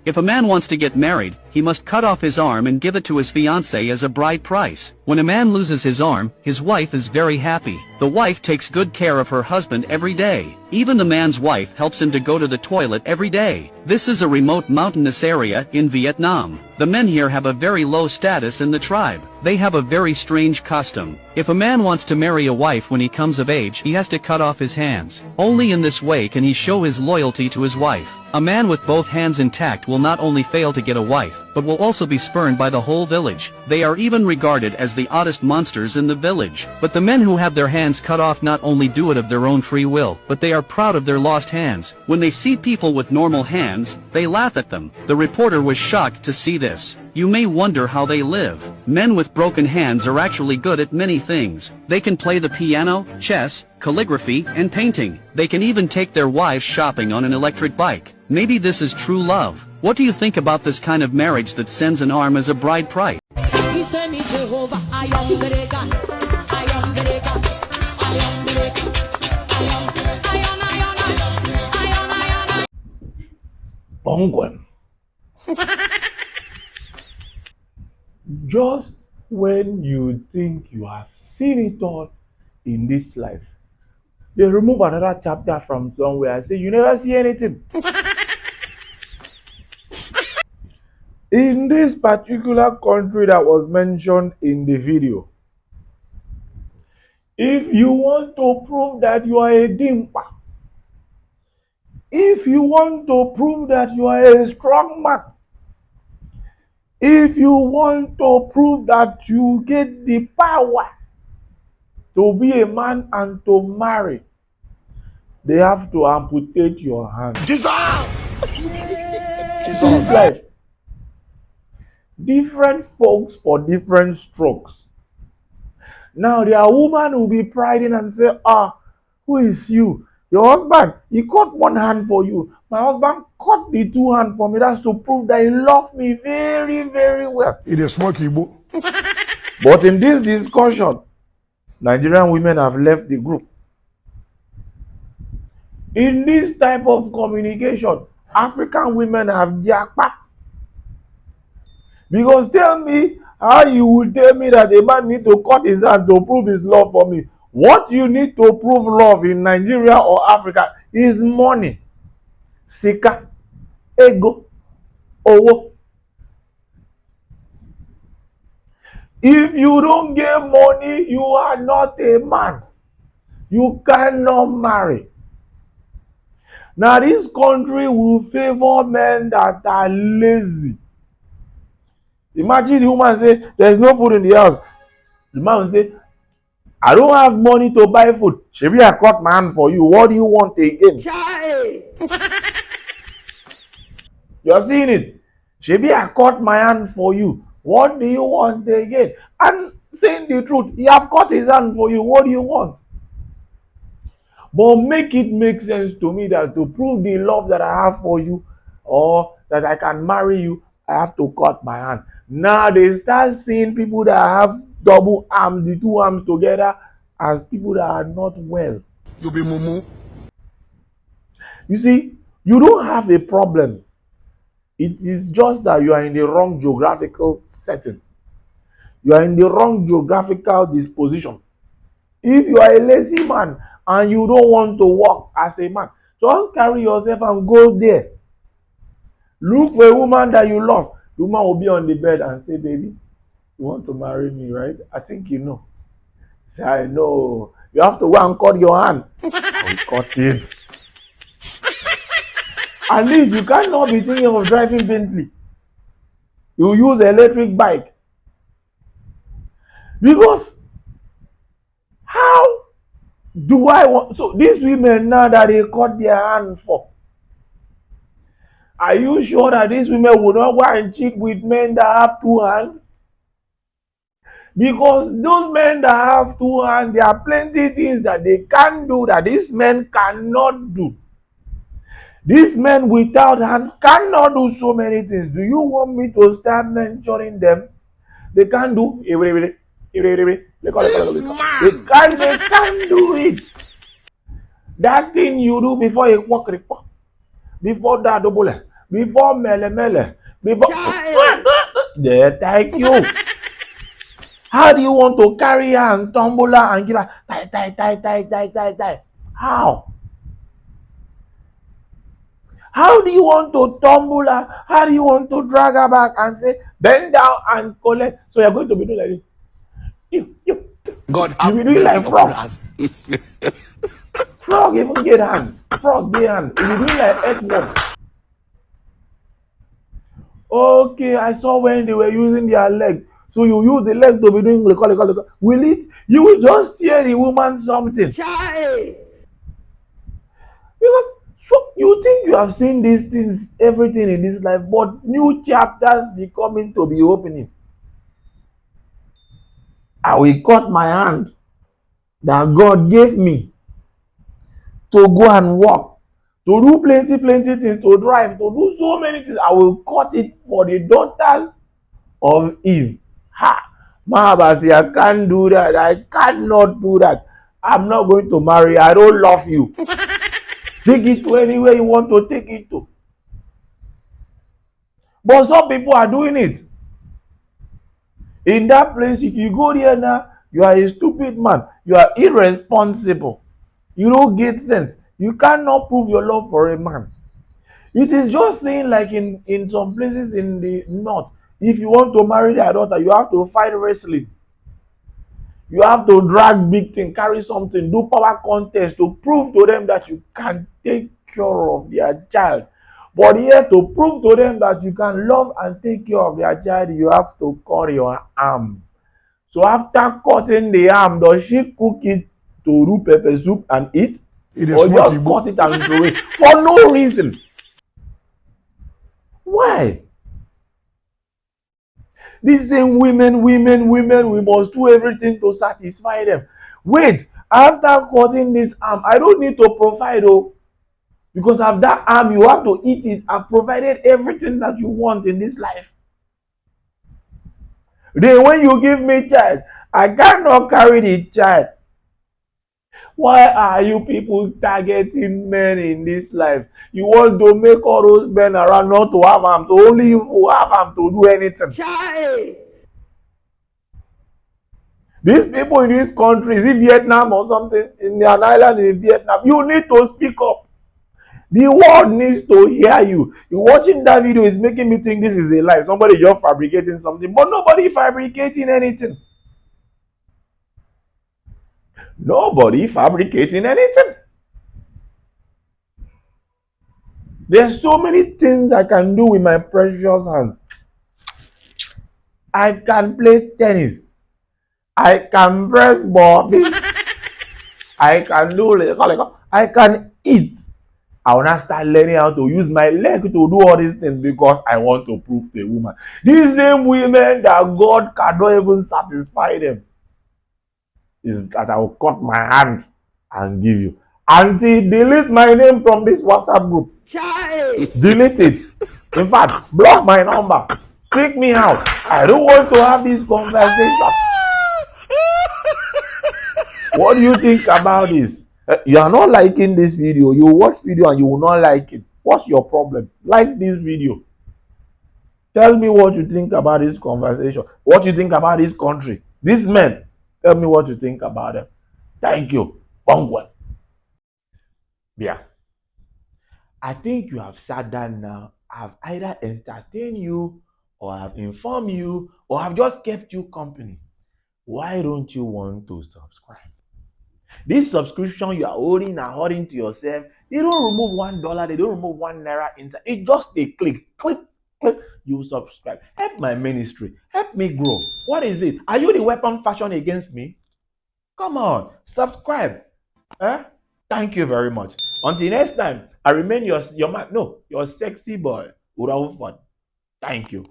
If a man wants to get married, he must cut off his arm and give it to his fiancée as a bride price. When a man loses his arm, his wife is very happy. The wife takes good care of her husband every day. Even the man's wife helps him to go to the toilet every day. This is a remote mountainous area in Vietnam. The men here have a very low status in the tribe. They have a very strange custom. If a man wants to marry a wife when he comes of age, he has to cut off his hands. Only in this way can he show his loyalty to his wife. A man with both hands intact will not only fail to get a wife, but will also be spurned by the whole village. They are even regarded as the oddest monsters in the village. But the men who have their hands cut off not only do it of their own free will, but they are proud of their lost hands. When they see people with normal hands, they laugh at them. The reporter was shocked to see this. You may wonder how they live. Men with broken hands are actually good at many things. They can play the piano, chess, calligraphy, and painting. They can even take their wives shopping on an electric bike. Maybe this is true love. What do you think about this kind of marriage that sends an arm as a bride price? Just when you think you have seen it all in this life, they remove another chapter from somewhere and say you never see anything. In this particular country that was mentioned in the video, if you want to prove that you are a dimpa, if you want to prove that you are a strong man, if you want to prove that you get the power to be a man and to marry, they have to amputate your hand. Dissolve! Jesus life. Different folks for different strokes. Now there are women who will be priding and say, who is you? Your husband, he cut one hand for you. My husband cut the two hands for me. That's to prove that he loved me very, very well. It is smoky, boo. But in this discussion, Nigerian women have left the group. In this type of communication, African women have jackpot. Because tell me how you will tell me that a man needs to cut his hand to prove his love for me. What you need to prove love in Nigeria or Africa is money, sika, ego, owo. If you don't get money, you are not a man. You cannot marry. Now this country will favor men that are lazy. Imagine the woman say, there's no food in the house. The man will say, I don't have money to buy food. Shebi, I cut my hand for you. What do you want again? You're seeing it. Shebi, I cut my hand for you. What do you want again? And saying the truth, he have cut his hand for you. What do you want? But make it make sense to me that to prove the love that I have for you or that I can marry you, I have to cut my hand. Now they start seeing people that have double arms, the two arms together, as people that are not well. You be mumu. You see, you don't have a problem. It is just that you are in the wrong geographical setting. You are in the wrong geographical disposition. If you are a lazy man and you don't want to work as a man, just carry yourself and go there. Look for a woman that you love. The woman will be on the bed and say, baby, you want to marry me, right? I think you know. Say, I know. You have to go and cut your hand. Cut it. At least you cannot be thinking of driving Bentley. You use electric bike. Because how do I want... So these women now that they cut their hand for, are you sure that these women will not go and cheat with men that have two hands? Because those men that have two hands, there are plenty things that they can do that these men cannot do. These men without hand cannot do so many things. Do you want me to start mentioning them? They can't do. They can't do it. That thing you do before you walk, before that double, before mele mele, before there, thank you. How do you want to carry her and tumble her and give her tie? How? How do you want to tumble her? How do you want to drag her back and say, bend down and collect? So you're going to be doing like this. God You be have doing mercy like upon frog. us. Frog even get hand. Frog get hand. You be doing like earthworm. Okay, I saw when they were using their leg. So you use the leg to be doing will it? You will just tear the woman something. Because so you think you have seen these things, everything in this life, but new chapters be coming to be opening. I will cut my hand that God gave me to go and work, to do plenty things, to drive, to do so many things. I will cut it for the daughters of Eve. Ha! Mahabasi, I can't do that. I cannot do that. I'm not going to marry. I don't love you. Take it to anywhere you want to take it to. But some people are doing it. In that place, if you go there now, you are a stupid man. You are irresponsible. You don't get sense. You cannot prove your love for a man. It is just saying like in some places in the north, if you want to marry their daughter, you have to fight wrestling. You have to drag big thing, carry something, do power contest to prove to them that you can take care of their child. But here to prove to them that you can love and take care of their child, you have to cut your arm. So after cutting the arm, does she cook it to do pepper soup and eat? It is Or smoky just book. cut it and throw it for no reason? Why? These same women, we must do everything to satisfy them. Wait, after cutting this arm, I don't need to provide, oh, because of that arm, you have to eat it. I've provided everything that you want in this life. Then when you give me child, I cannot carry the child. Why are you people targeting men in this life? You want to make all those men around not to have arms, so only you who have arms to do anything. These people in these countries, in Vietnam or something, in an island in Vietnam, you need to speak up. The world needs to hear you. You watching that video is making me think this is a lie. Somebody just fabricating something, but nobody fabricating anything. Nobody fabricating anything. There's so many things I can do with my precious hand. I can play tennis. I can press ball. I can do I can eat. I will not start learning how to use my leg to do all these things because I want to prove to a woman. These same women that God cannot even satisfy them is that I will cut my hand and give you. Auntie, delete my name from this WhatsApp group. Delete it. In fact, block my number. Kick me out. I don't want to have this conversation. What do you think about this? You are not liking this video. You watch video and you will not like it. What's your problem? Like this video. Tell me what you think about this conversation. What you think about this country. These men. Tell me what you think about them. Thank you. Bongwen. Yeah. I think you have sat down now. I've either entertained you or I've informed you or I've just kept you company. Why don't you want to subscribe? This subscription you are holding to yourself, they don't remove $1, they don't remove ₦1 inside. It's just a click, you subscribe. Help my ministry, help me grow. What is it? Are you the weapon fashioned against me? Come on, subscribe. Thank you very much. Until next time, I remain your man, no, your sexy boy, Uraufon. Thank you.